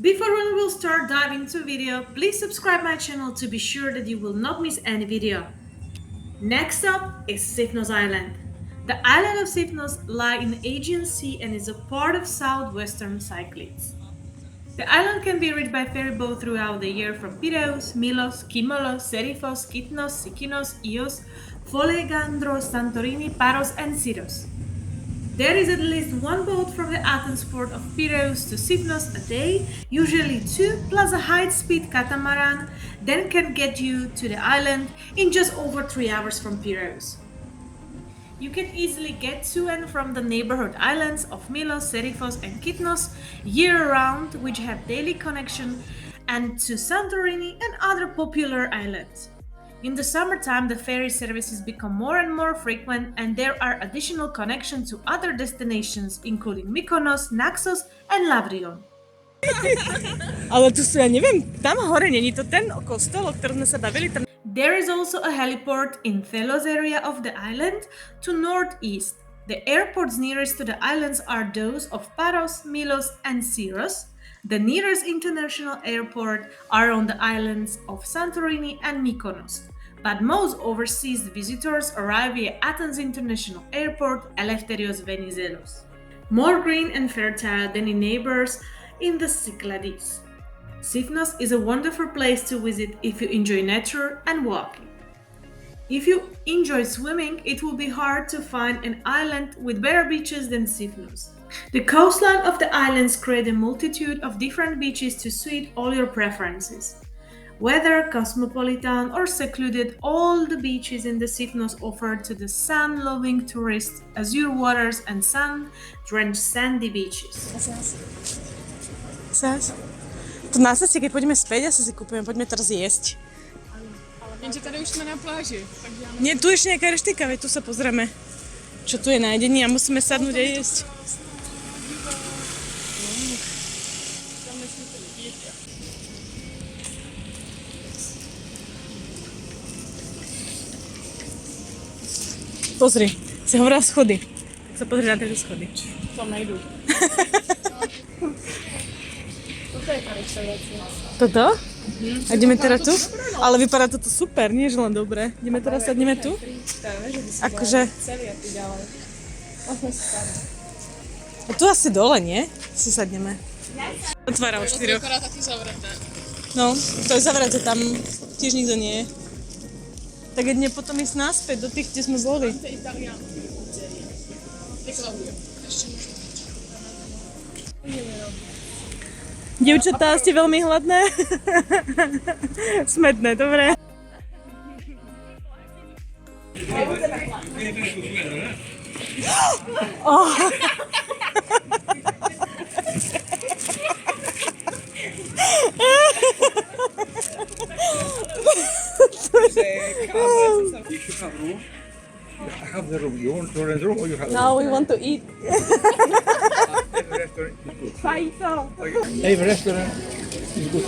Before we will start diving into video, please subscribe my channel to be sure that you will not miss any video. Next up is Sifnos Island. The island of Sifnos lies in the Aegean Sea and is a part of southwestern Cyclades. The island can be reached by ferry boat throughout the year from Piraeus, Milos, Kimolos, Serifos, Kitnos, Sikinos, Ios, Folegandros, Santorini, Paros, and Syros. There is at least one boat from the Athens port of Piraeus to Sifnos a day, usually two, plus a high-speed catamaran, then can get you to the island in just over 3 hours from Piraeus. You can easily get to and from the neighborhood islands of Milos, Serifos, and Kitnos year-round, which have daily connection, and to Santorini and other popular islands. In the summertime, the ferry services become more and more frequent, and there are additional connections to other destinations, including Mykonos, Naxos, and Lavrion. Ale tu sú, ja neviem, tam hore není to ten kostol, o ktorom sme sa bavili? There is also a heliport in Thelos area of the island to northeast. The airports nearest to the islands are those of Paros, Milos, and Syros. The nearest international airport are on the islands of Santorini and Mykonos. But most overseas visitors arrive via Athens International Airport, Eleftherios Venizelos. More green and fertile than in neighbors in the Cyclades. Sifnos is a wonderful place to visit if you enjoy nature and walking. If you enjoy swimming, it will be hard to find an island with better beaches than Sifnos. The coastline of the islands create a multitude of different beaches to suit all your preferences. Whether cosmopolitan or secluded, all the beaches in the Sifnos offer to the sun-loving tourists azure waters and sun-drenched sandy beaches. Tu na ceste, keď poďme späť, asi si kúpime, poďme teraz jesť. Jenže tady už jsme na pláži, takže já Nie, tu ešte nejaká reštika, veď tu sa pozrieme, čo tu je na jedení a musíme sadnúť a jesť. Pozri, si hovorila schody. Tak sa pozri na tieto schody. tam nejdu. Toto je tá reštaurácia. Toto? A ideme teda tu? Ale vypadá toto super, nie je len dobre. Ideme teraz, sadneme tu? Akože... Celý a tu ďalej. Môžeme si sadnúť. A tu asi dole, nie? Si sadneme. Otvára o 4. To je akorát taký zavreté. No, to je zavreté, tam tiež nikto nie je. Tak ideme potom ísť naspäť do tých, kde sme boli. To je Italiano. Peklo. Ešte možno. Dievčatá, ste veľmi hladné? Smedné, dobre. Oh. You should have room. I have the room. You want to rent room or you have Now we want to eat. every restaurant is good. Fajto. Every restaurant is good.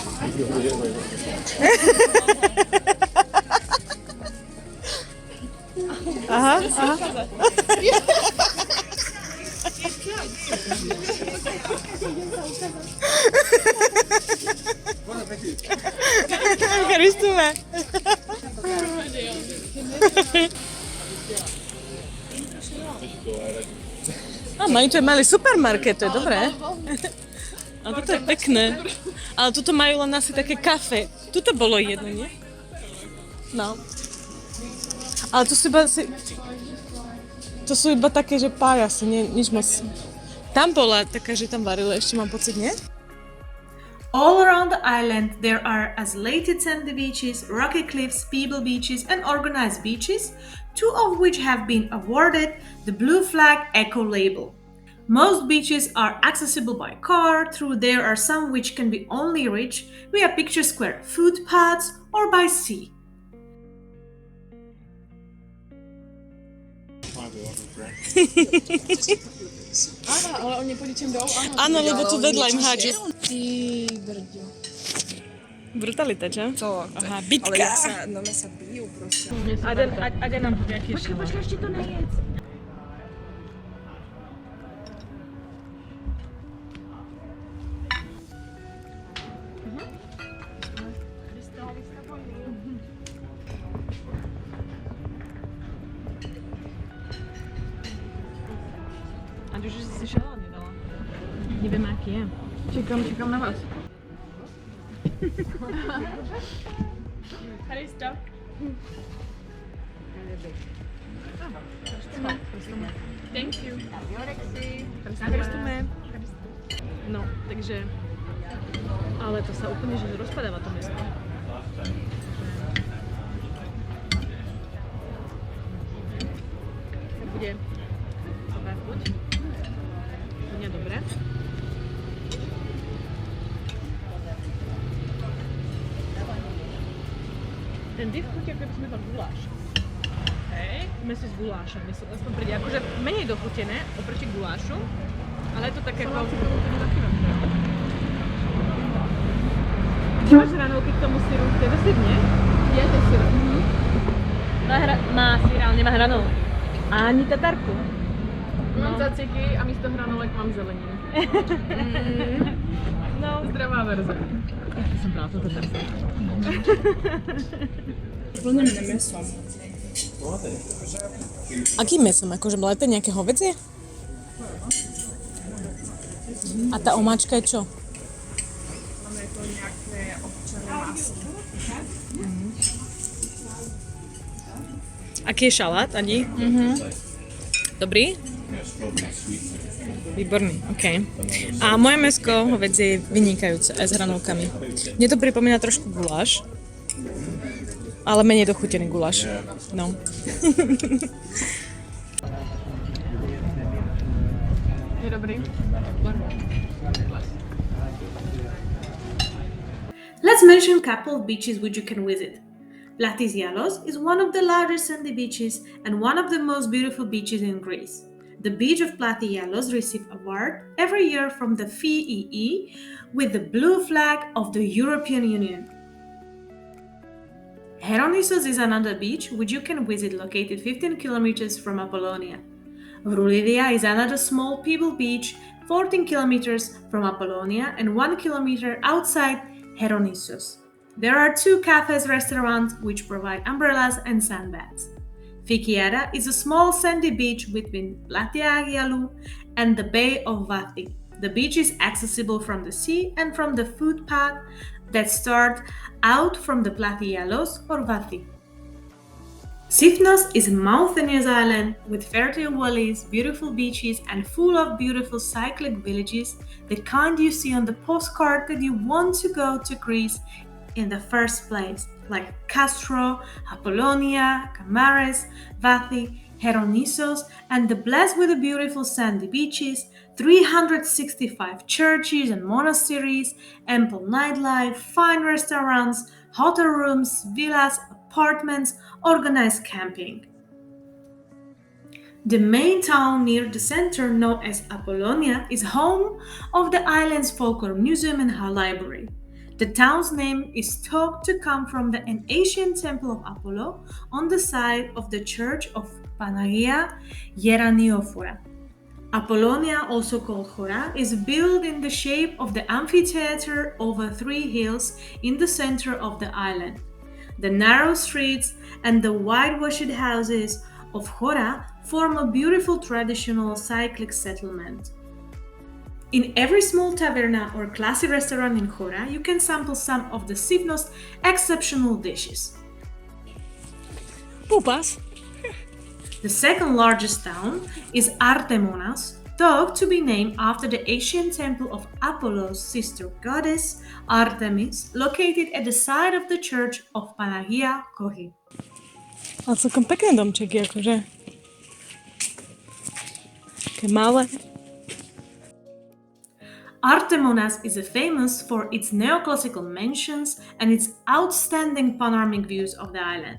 Aha, aha. Karistujeme. A mali supermarket, to je dobré. Ale toto je pekné. Ale tuto majú len asi také kafe. Tuto bolo jedno, nie? No. Ale to sú iba asi... To sú iba také, že pájasy, nič moc. Tam bola taká, že tam varili, ešte mám pocit, nie? All around the island, there are isolated sandy beaches, rocky cliffs, pebble beaches, and organized beaches, two of which have been awarded the Blue Flag Eco label. Most beaches are accessible by car, though there are some which can be only reached via picturesque footpaths or by sea. Áno, ale oni pôjdu čím dolu, áno. Áno, lebo tu vedľa im hádžu. Ty brďo. Brutalita, čo? To. Aha, bitka. Ale sa bijú proste. A kde nám nejaký šlo? Počkaj, ešte to nejedz. A už si šalát nedala. Neviem, aký je. Čekám na vás. Tady stav. Thank you. No, takže... Ale to sa úplne že rozpadáva to mesto. To bude dobrá chuť. Nie dobre. Ten div chutí, ako by sme mal guláš. Hej, mesi s gulášom. Aspoň príde akože menej dochutené oproti gulášu, ale je to také ako... Máš hranolky k tomu syru? To je to syr, nie? Je to syr. Má syr, ale nemá hranolky. Ani tatarku. Mám tzatziki a místo hranolek mám zeleninu. No. Zdravá verze. Ja som brala toto tatarku. Plnené mesom. Akým mesom? Akože mleté nejaké hovädzie? A tá omáčka je čo? Máme to nejaké ovčané maslo. Aký je šalát, Adi? Dobrý? Výborný, OK. A moje mäsko hovädzie je vynikajúce aj s hranolkami. Mne to pripomína trošku guláš, ale menej dochutený guláš. No. Je dobrý? Let's mention a couple of beaches which you can visit. Platizialos is one of the largest sandy beaches and one of the most beautiful beaches in Greece. The beach of Platizialos receives award every year from the FEE with the blue flag of the European Union. Heronissos is another beach which you can visit located 15 kilometers from Apollonia. Vroulidia is another small pebble beach 14 kilometers from Apollonia and 1 kilometer outside Heronissos. There are 2 cafes restaurants which provide umbrellas and sandbags. Fikiara is a small sandy beach between Platiagialou and the Bay of Vathi. The beach is accessible from the sea and from the footpath that start out from the Platialos or Vathi. Sifnos is a mountainous island with fertile valleys, beautiful beaches, and full of beautiful cyclic villages, the kind you see on the postcard that you want to go to Greece in the first place, like Castro, Apollonia, Camares, Vathi, Heronissos, and the blessed with the beautiful sandy beaches, 365 churches and monasteries, ample nightlife, fine restaurants, hotel rooms, villas, apartments, organized camping. The main town near the center, known as Apollonia, is home of the island's folklore museum and library. The town's name is thought to come from an ancient temple of Apollo on the site of the church of Panagia Geraniophora. Apollonia, also called Hora, is built in the shape of the amphitheater over 3 hills in the center of the island. The narrow streets and the whitewashed houses of Hora form a beautiful traditional cyclic settlement. In every small taverna or classy restaurant in Hora, you can sample some of the Sifnos' exceptional dishes. Pupas. The second largest town is Artemonas, thought to be named after the ancient temple of Apollo's sister goddess Artemis, located at the side of the church of Panagia Kohi. A celkom pekné domčeky, akože. Také malé. Artemonas is famous for its neoclassical mansions and its outstanding panoramic views of the island.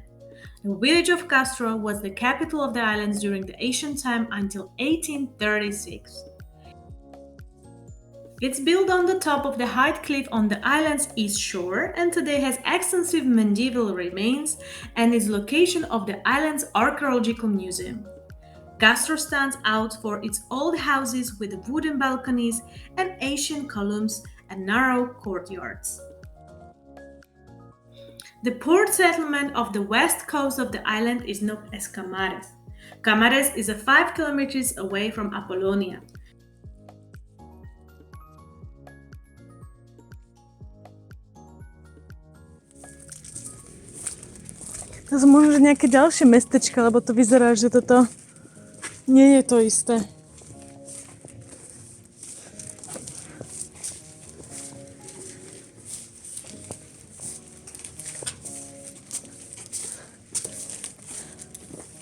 The village of Castro was the capital of the islands during the ancient time until 1836. It's built on the top of the high cliff on the island's east shore and today has extensive medieval remains and is location of the island's archaeological museum. Castro stands out for its old houses with wooden balconies and ancient columns and narrow courtyards. The port settlement of the west coast of the island is known as Camares. Camares is 5 kilometers away from Apollonia. To sú možno nejaké ďalšie mestečka, lebo to vyzerá, že toto nie je to isté.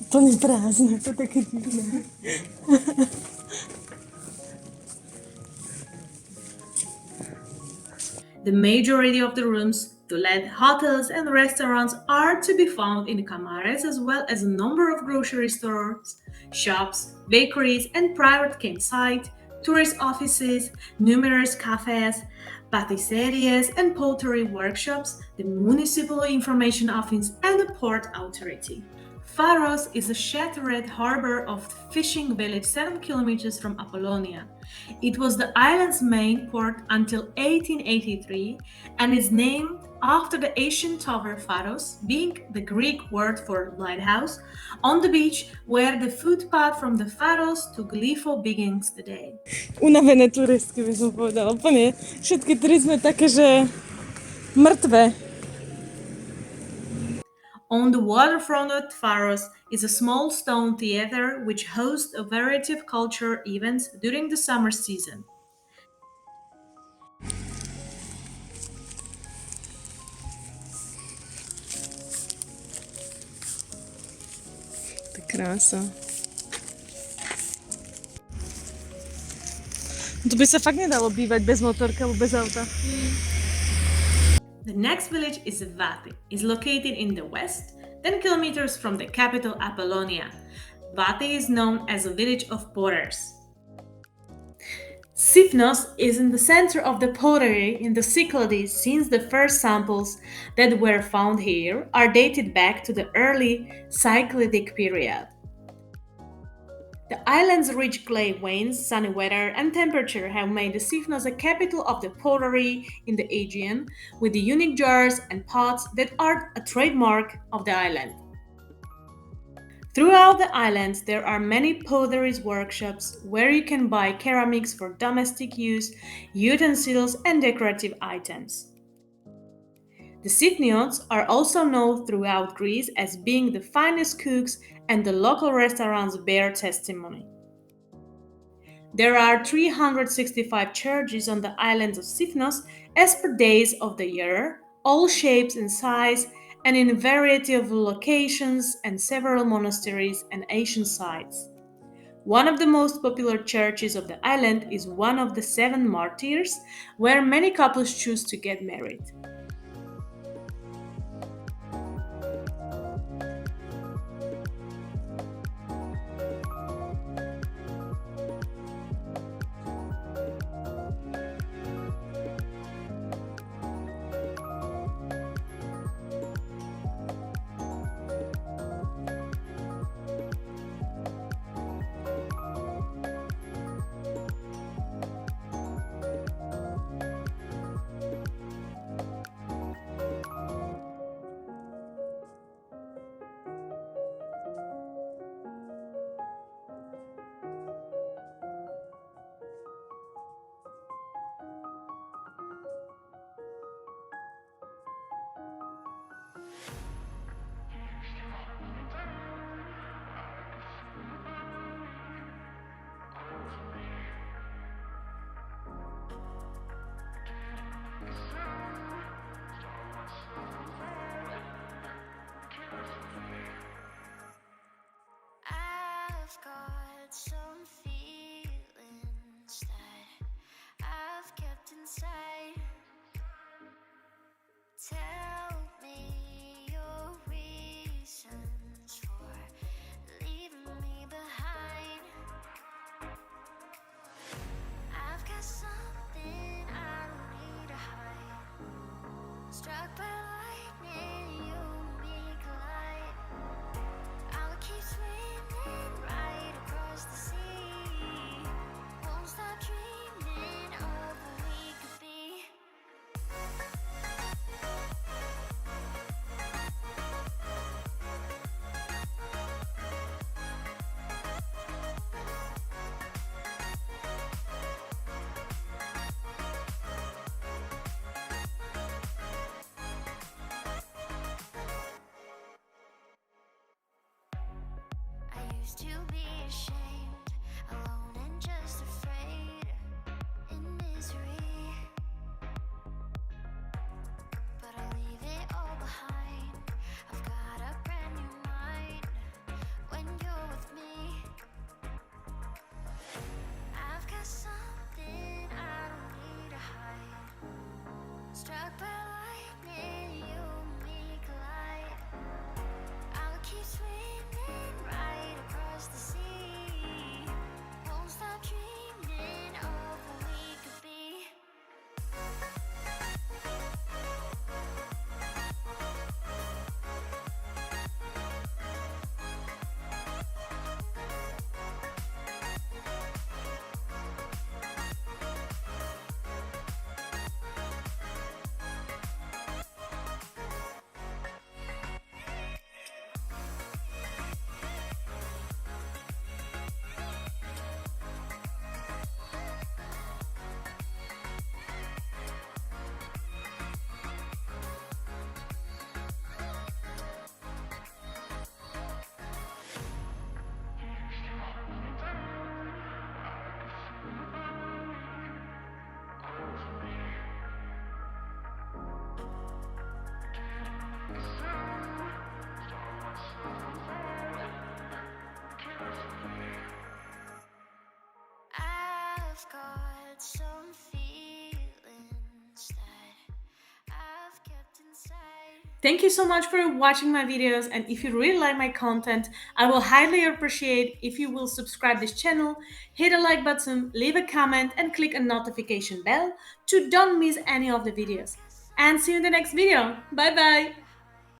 To nie prázdne, to je také divné. The majority of the rooms to let hotels and restaurants are to be found in Camares, as well as a number of grocery stores, shops, bakeries, and private campsites, tourist offices, numerous cafes, patisseries, and pottery workshops, the municipal information office, and the port authority. Pharos is a shattered harbor of fishing village 7 kilometers from Apollonia. It was the island's main port until 1883 and is named after the ancient tower Pharos, being the Greek word for lighthouse, on the beach where the footpath from the Pharos to Glypho begins today. Unavené turistky by som povedala. Úplne všetky tri sme také, že mŕtve. On the waterfront at Pharos is a small stone theater which hosts a variety of cultural events during the summer season. To je krása. Tu by sa fakt nedalo bývať bez motorky alebo bez auta. The next village is Vati. It's located in the west, 10 kilometers from the capital Apollonia. Vati is known as a village of potters. Sifnos is in the center of the pottery in the Cyclades since the first samples that were found here are dated back to the early Cycladic period. The island's rich clay veins, sunny weather, and temperature have made the Sifnos a capital of the pottery in the Aegean, with the unique jars and pots that are a trademark of the island. Throughout the islands, there are many pottery workshops where you can buy ceramics for domestic use, utensils, and decorative items. The Sifniots are also known throughout Greece as being the finest cooks, and the local restaurants bear testimony. There are 365 churches on the islands of Sifnos as per days of the year, all shapes and size, and in a variety of locations and several monasteries and ancient sites. One of the most popular churches of the island is one of the 7 martyrs, where many couples choose to get married. I've got some feelings that I've kept inside. Tell me your reasons for leaving me behind. I've got something I don't need to hide. Struck by lightning, you and me collide. I'll keep swimming right across used to be ashamed, alone and just afraid, in misery. But I'll leave it all behind. I've got a brand new mind when you're with me. I've got something I don't need to hide. Struck by lightning, you and me collide. I'll keep swimming right across the sea. Won't stop dreaming of what we could be. I've got some feelings that I've kept inside. Thank you so much for watching my videos, and if you really like my content, I will highly appreciate if you will subscribe this channel, hit a like button, leave a comment and click a notification bell to don't miss any of the videos. And see you in the next video. Bye bye!